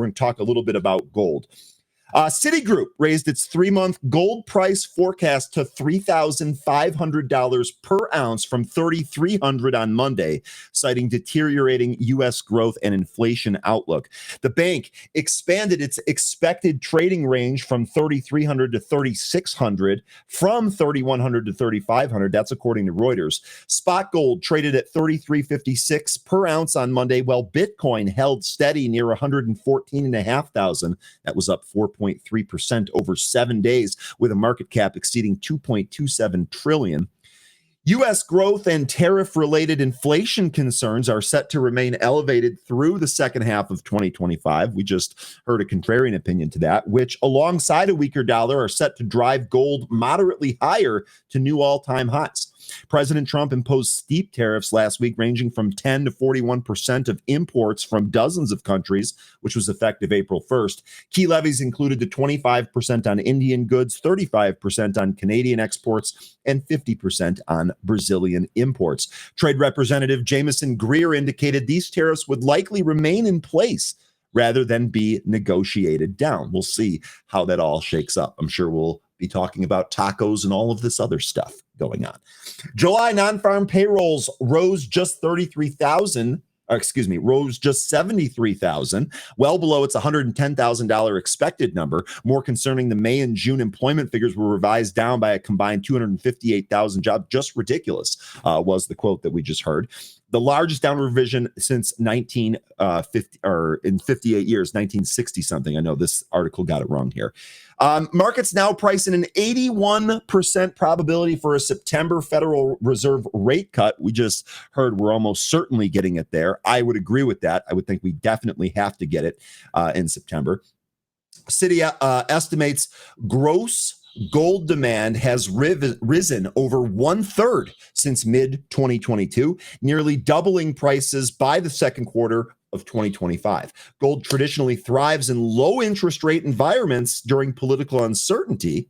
We're going to talk a little bit about gold. Citigroup raised its 3-month gold price forecast to $3,500 per ounce from $3,300 on Monday, citing deteriorating U.S. growth and inflation outlook. The bank expanded its expected trading range from $3,300 to $3,600 from $3,100 to $3,500. That's according to Reuters. Spot gold traded at $33.56 per ounce on Monday, while Bitcoin held steady near $114,500. That was up 4.3% over 7 days, with a market cap exceeding $2.27 trillion. U.S. growth and tariff-related inflation concerns are set to remain elevated through the second half of 2025. We just heard a contrarian opinion to that, which, alongside a weaker dollar, are set to drive gold moderately higher to new all-time highs. President Trump imposed steep tariffs last week, ranging from 10 to 41% of imports from dozens of countries, which was effective April 1st. Key levies included the 25% on Indian goods, 35% on Canadian exports, and 50% on Brazilian imports. Trade Representative Jamieson Greer indicated these tariffs would likely remain in place rather than be negotiated down. We'll see how that all shakes up. I'm sure we'll be talking about tacos and all of this other stuff going on. July non-farm payrolls rose just 73,000, well below its $110,000 expected number. More concerning, the May and June employment figures were revised down by a combined 258,000 jobs. Just ridiculous, was the quote that we just heard. The largest downward revision since 1950, or in 58 years, 1960 something. I know this article got it wrong here. Markets now price in an 81% probability for a September Federal Reserve rate cut. We just heard we're almost certainly getting it there. I would agree with that. I would think we definitely have to get it in September. Citi estimates gross gold demand has risen over 1/3 since mid-2022, nearly doubling prices by the second quarter of 2025. Gold traditionally thrives in low interest rate environments during political uncertainty.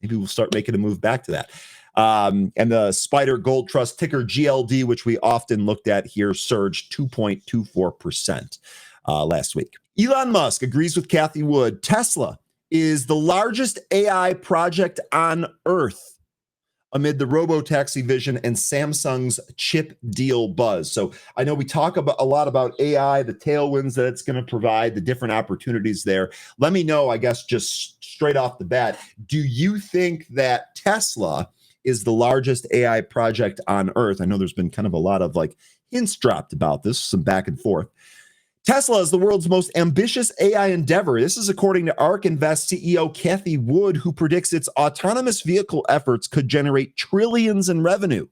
Maybe we'll start making a move back to that. And the Spider Gold Trust, ticker GLD, which we often looked at here, surged 2.24% last week. Elon Musk agrees with Cathie Wood. Tesla is the largest AI project on Earth amid the robo-taxi vision and Samsung's chip deal buzz. So I know we talk about a lot about AI, the tailwinds that it's going to provide, the different opportunities there. Let me know, I guess, just straight off the bat, do you think that Tesla is the largest AI project on Earth? I know there's been kind of a lot of hints dropped about this, some back and forth. Tesla is the world's most ambitious AI endeavor. This is according to ARK Invest CEO Cathie Wood, who predicts its autonomous vehicle efforts could generate trillions in revenue.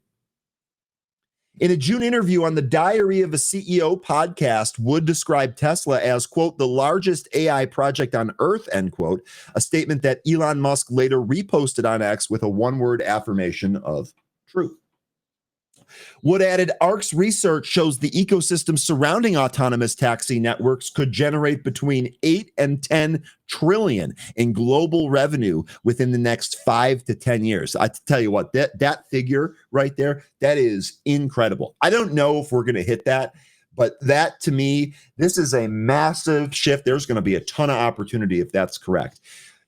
In a June interview on the Diary of a CEO podcast, Wood described Tesla as, quote, the largest AI project on Earth, end quote, a statement that Elon Musk later reposted on X with a one-word affirmation of truth. Wood added, ARK's research shows the ecosystem surrounding autonomous taxi networks could generate between 8 and 10 trillion in global revenue within the next 5 to 10 years. I tell you what, that figure right there, that is incredible. I don't know if we're going to hit that, but that, to me, this is a massive shift. There's going to be a ton of opportunity if that's correct.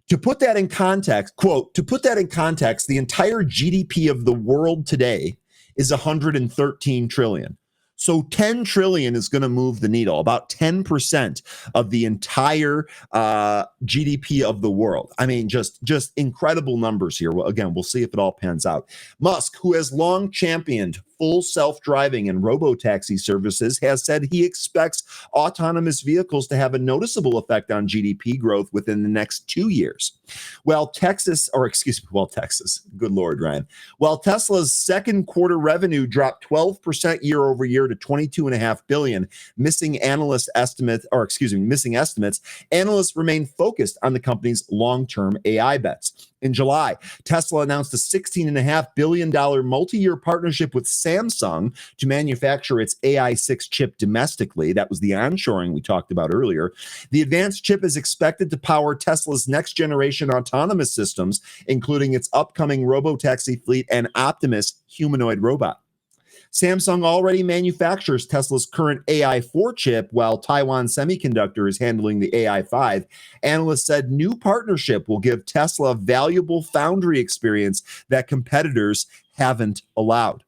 To put that in context, quote, to put that in context, the entire GDP of the world today is 113 trillion. So 10 trillion is going to move the needle, about 10% of the entire GDP of the world. I mean, just incredible numbers here. Well, again, we'll see if it all pans out. Musk, who has long championed full self-driving and robo-taxi services, has said he expects autonomous vehicles to have a noticeable effect on GDP growth within the next 2 years. While Texas, good Lord, Ryan. While Tesla's second quarter revenue dropped 12% year over year to $22.5 billion, missing estimates, analysts remain focused on the company's long-term AI bets. In July, Tesla announced a $16.5 billion multi-year partnership with Samsung to manufacture its AI6 chip domestically. That was the onshoring we talked about earlier. The advanced chip is expected to power Tesla's next-generation autonomous systems, including its upcoming robotaxi fleet and Optimus humanoid robot. Samsung already manufactures Tesla's current AI4 chip, while Taiwan Semiconductor is handling the AI5. Analysts said new partnership will give Tesla valuable foundry experience that competitors haven't allowed.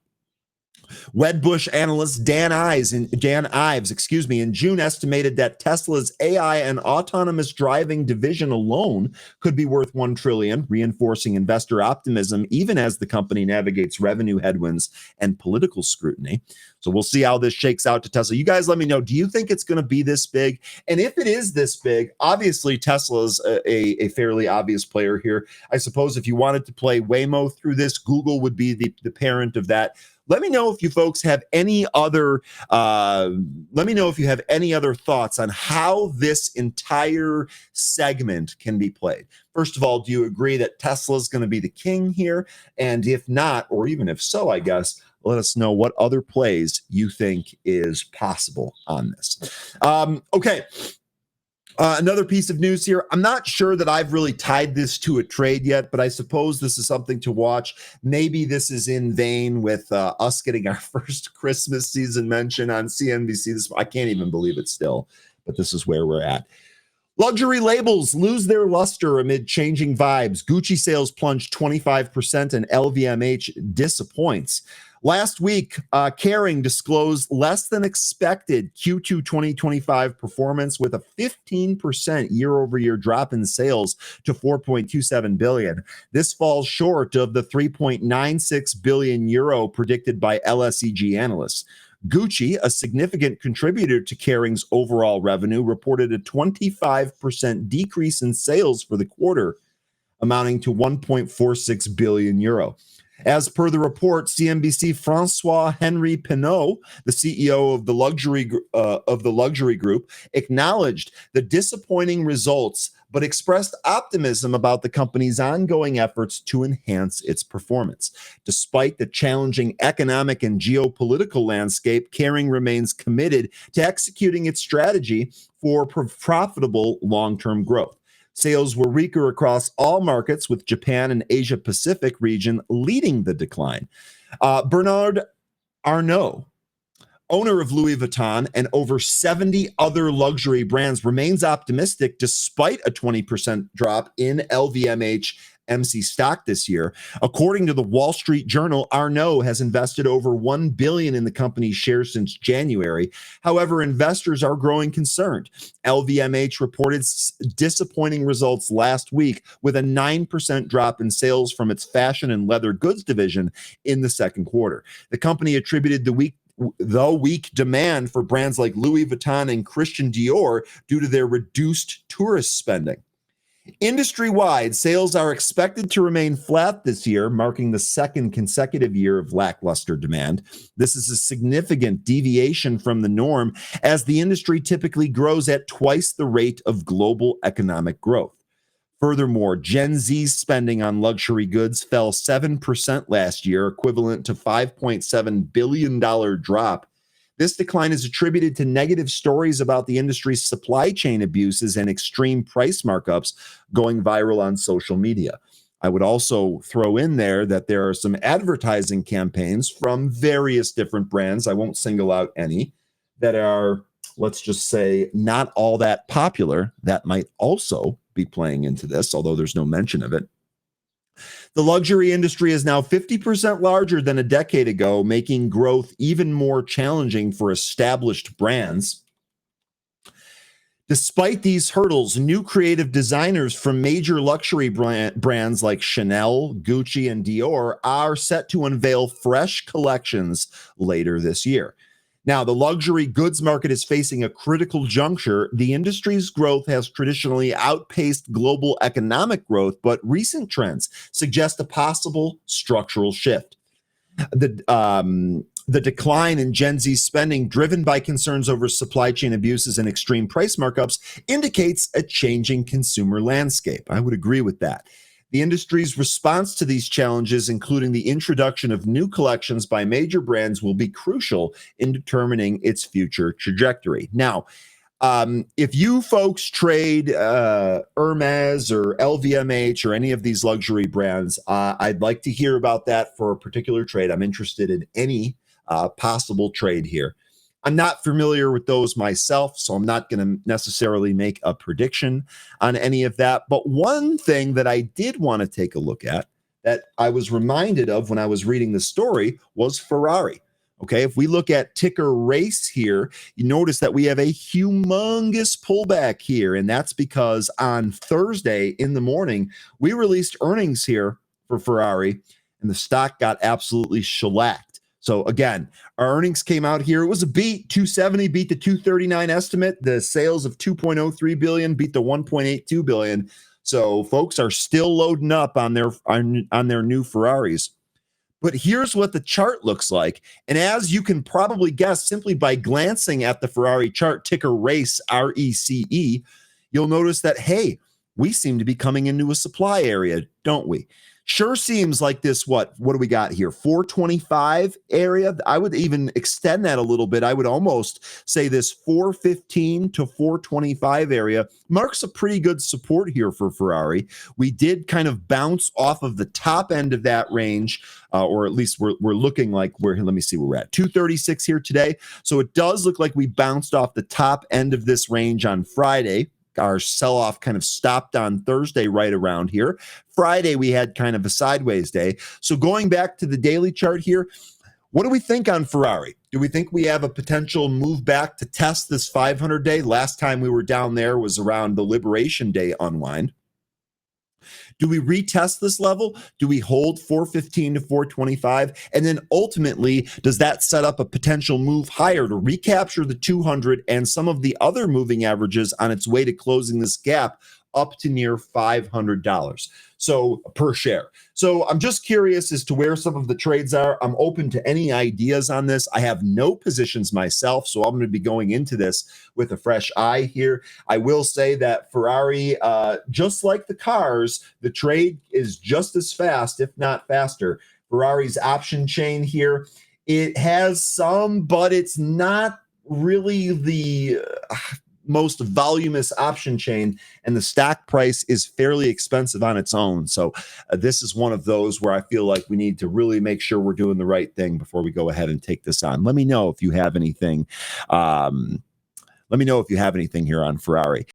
Wedbush analyst Dan Ives, in June estimated that Tesla's AI and autonomous driving division alone could be worth $1 trillion, reinforcing investor optimism even as the company navigates revenue headwinds and political scrutiny. So we'll see how this shakes out to Tesla. You guys let me know, do you think it's going to be this big? And if it is this big, obviously Tesla's a fairly obvious player here. I suppose if you wanted to play Waymo through this, Google would be the parent of that. Let me know if you folks have any other thoughts on how this entire segment can be played. First of all, do you agree that Tesla is going to be the king here? And if not, or even if so, I guess, let us know what other plays you think is possible on this. Okay. Another piece of news here. I'm not sure that I've really tied this to a trade yet, but I suppose this is something to watch. Maybe this is in vein with us getting our first Christmas season mention on CNBC. I can't even believe it still, but this is where we're at. Luxury labels lose their luster amid changing vibes. Gucci sales plunged 25% and LVMH disappoints. Last week, Kering disclosed less than expected Q2 2025 performance with a 15% year-over-year drop in sales to 4.27 billion. This falls short of the 3.96 billion euro predicted by LSEG analysts. Gucci, a significant contributor to Kering's overall revenue, reported a 25% decrease in sales for the quarter, amounting to 1.46 billion euro. As per the report, CNBC François-Henri Pinault, the CEO of the luxury group, acknowledged the disappointing results, but expressed optimism about the company's ongoing efforts to enhance its performance. Despite the challenging economic and geopolitical landscape, Kering remains committed to executing its strategy for profitable long-term growth. Sales were weaker across all markets, with Japan and Asia Pacific region leading the decline. Bernard Arnault, owner of Louis Vuitton and over 70 other luxury brands, remains optimistic despite a 20% drop in LVMH MC stock this year. According to the Wall Street Journal, Arnault has invested over $1 billion in the company's shares since January. However, investors are growing concerned. LVMH reported disappointing results last week with a 9% drop in sales from its fashion and leather goods division in the second quarter. The company attributed the weak demand for brands like Louis Vuitton and Christian Dior due to their reduced tourist spending. Industry-wide, sales are expected to remain flat this year, marking the second consecutive year of lackluster demand. This is a significant deviation from the norm, as the industry typically grows at twice the rate of global economic growth. Furthermore, Gen Z's spending on luxury goods fell 7% last year, equivalent to $5.7 billion drop. This decline is attributed to negative stories about the industry's supply chain abuses and extreme price markups going viral on social media. I would also throw in there that there are some advertising campaigns from various different brands, I won't single out any, that are, let's just say, not all that popular. That might also be playing into this, although there's no mention of it. The luxury industry is now 50% larger than a decade ago, making growth even more challenging for established brands. Despite these hurdles, new creative designers from major luxury brands like Chanel, Gucci, and Dior are set to unveil fresh collections later this year. Now, the luxury goods market is facing a critical juncture. The industry's growth has traditionally outpaced global economic growth, but recent trends suggest a possible structural shift. The decline in Gen Z spending, driven by concerns over supply chain abuses and extreme price markups, indicates a changing consumer landscape. I would agree with that. The industry's response to these challenges, including the introduction of new collections by major brands, will be crucial in determining its future trajectory. Now, if you folks trade Hermes or LVMH or any of these luxury brands, I'd like to hear about that for a particular trade. I'm interested in any possible trade here. I'm not familiar with those myself, so I'm not going to necessarily make a prediction on any of that. But one thing that I did want to take a look at that I was reminded of when I was reading the story was Ferrari. Okay, if we look at ticker race here, you notice that we have a humongous pullback here. And that's because on Thursday in the morning, we released earnings here for Ferrari, and the stock got absolutely shellacked. So again, our earnings came out here. It was a beat. 270 beat the 239 estimate. The sales of 2.03 billion beat the 1.82 billion. So folks are still loading up on their new Ferraris. But here's what the chart looks like. And as you can probably guess simply by glancing at the Ferrari chart, ticker RACE, RECE, you'll notice that, hey, we seem to be coming into a supply area, don't we? Sure seems like this, what do we got here? 425 area. I would even extend that a little bit. I would almost say this 415 to 425 area marks a pretty good support here for Ferrari. We did kind of bounce off of the top end of that range, or at least we're looking like let me see where we're at. 236 here today. So it does look like we bounced off the top end of this range on Friday. Our sell-off kind of stopped on Thursday right around here. Friday, we had kind of a sideways day. So going back to the daily chart here, what do we think on Ferrari? Do we think we have a potential move back to test this 500-day? Last time we were down there was around the Liberation Day unwind. Do we retest this level? Do we hold 415 to 425? And then ultimately, does that set up a potential move higher to recapture the 200 and some of the other moving averages on its way to closing this gap up to near $500 so per share? So I'm just curious as to where some of the trades are. I'm open to any ideas on this. I have no positions myself, so I'm going to be going into this with a fresh eye here. I will say that Ferrari, just like the cars, the trade is just as fast, if not faster. Ferrari's option chain here, it has some, but it's not really the most voluminous option chain, and the stock price is fairly expensive on its own. So this is one of those where I feel like we need to really make sure we're doing the right thing before we go ahead and take this on. Let me know if you have anything. Let me know if you have anything here on Ferrari.